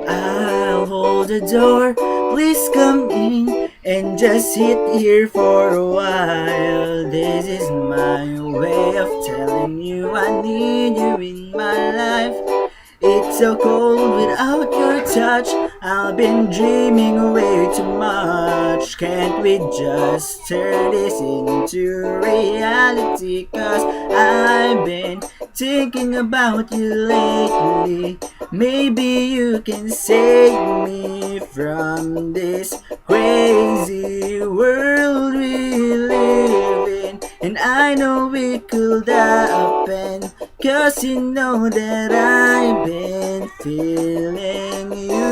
I'll hold the door, please come in and just sit here for a while. This is my way of telling you I need you in my life. It's so cold without your touch. I've been dreaming way too much. Can't we just turn this into reality? Cause I've been thinking about you lately. Maybe you can save me from this crazy world we live in. And I know it could happen, cause you know that I've been feeling you.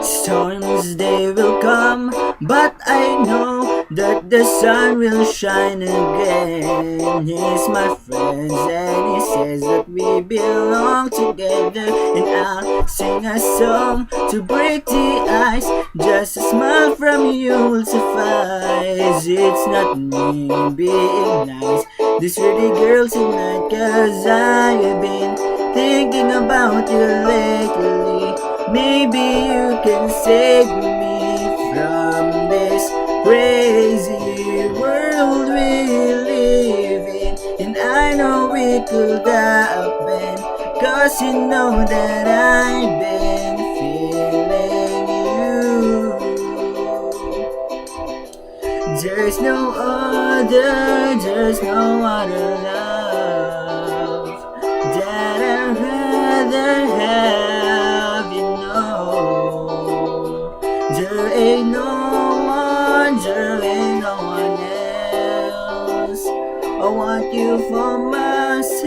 Storms they will come, but I know that the sun will shine again. He's my friend and he says that we belong together. And I'll sing a song to break the ice. Just a smile from you will suffice. It's not me being nice, this pretty girl tonight, cause I've been thinking about you lately. Maybe you can save me from this crazy world we live in. And I know it could happen, cause you know that I've been feeling you. There's no other love that I'd rather have, you know. There ain't no one else. I want you for myself.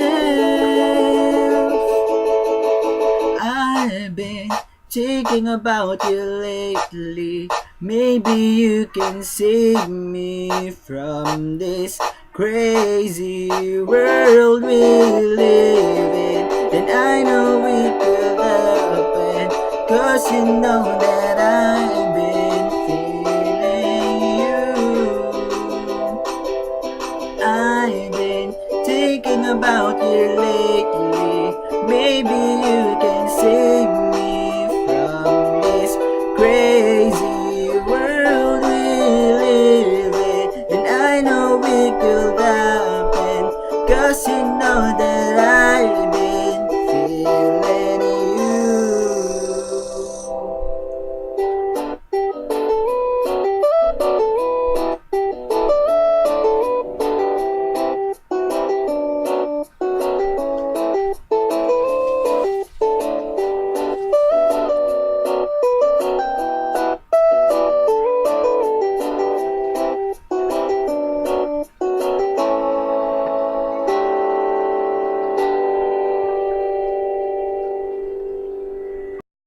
I've been thinking about you lately. Maybe you can save me from this crazy world we live in. And I know it will happen, cause you know that